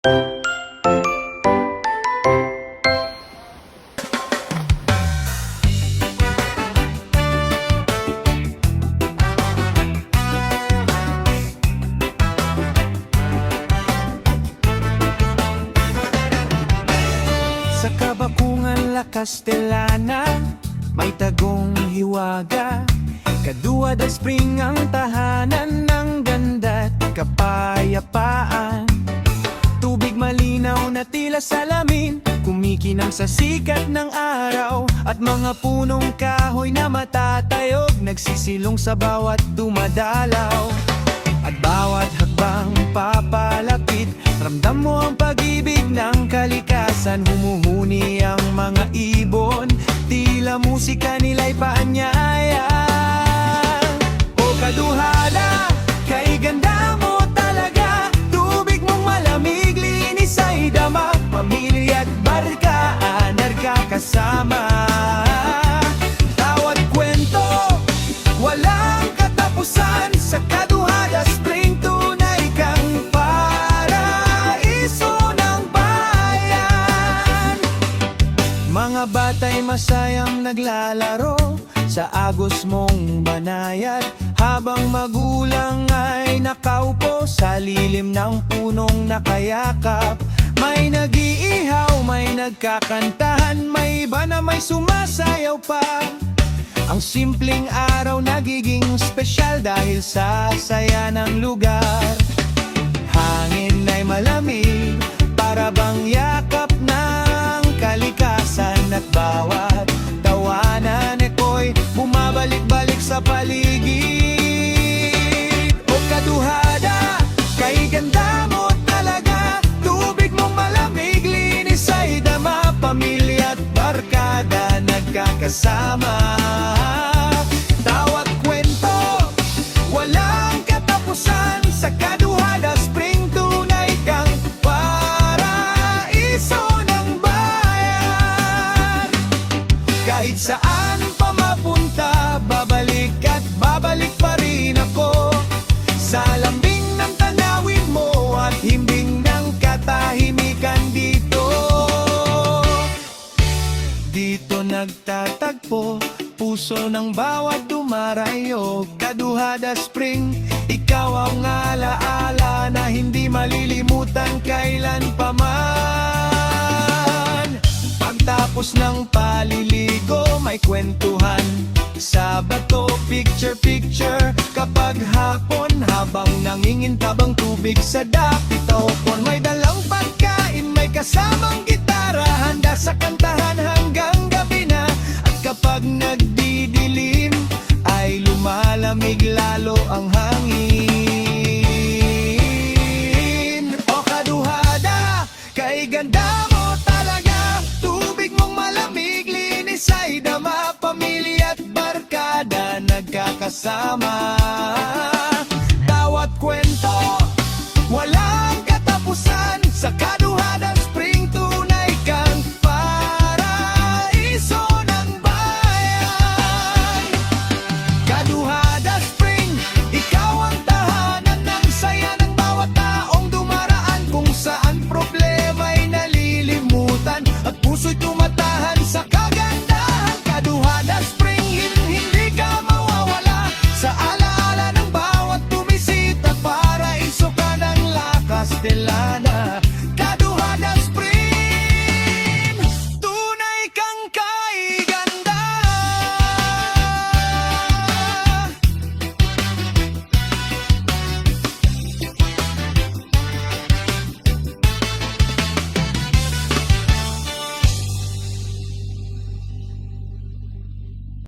Sa Kabakungan La Castellana, may tagong hiwaga. Kadua da Spring ang tahanan ng ganda't kapayapaan. Tubig malinaw na tila salamin, kumikinang sa sikat ng araw. At mga punong kahoy na matatayog, nagsisilong sa bawat dumadalaw. At bawat hakbang papalapit, ramdam mo ang pag-ibig ng kalikasan. Humuhuni ang mga ibon, tila musika nila'y paanyaya. O kaduhada, kay ganda mo talaga. Tubig mong malamig, linis ay dama. Pamilya at barkaan, nagkakasama. Tawat kwento, walang katapusan. Sa Kaduhada Spring, tunay kang paraiso ng bayan. Mga bata'y masayang naglalaro sa agos mong banayad, habang magulang ay nakaupo sa lilim ng punong nakayakap. May nag-iihaw, may nagkakantahan, may iba na may sumasayaw pa. Ang simpleng araw nagiging espesyal dahil sa saya ng lugar. Hangin ay malamig, para bang yakap ng kalikasan. At bawat tawanan ako'y bumabalik-balik sa paligid. O kaduhada, kay ganda mo talaga. Tubig mong malamig, linis ay dama. Pamilya at barkada, nagkakasama. Tawat kwento, walang katapusan. Sa Kaduhada Spring, tunay kang paraiso ng bayan. Kahit saan pa mapunta, babalik at babalik pa rin ako. Sa lambing ng tanawin mo at himbing ng katahimikan dito. Dito nagtatagpo puso ng bawat dumarayo. Kaduhada Spring, ikaw ang alaala na hindi malilimutan kailan pa man. Pagtapos ng paliligo, may kwentuhan sa bato, picture-picture. Kapag hapon, habang nangingintabang tubig sa dapitopon, may dalang pagkain, may kasamang gitara, handa sa kantahan hanggang gabi na. At kapag nagdidilim, ay lumalamig lalo ang hangin. O kaduhada, kay ganda mo talaga. Tubig mong malamig, linis ay dama. Pamilya at barkada, nagkakasama.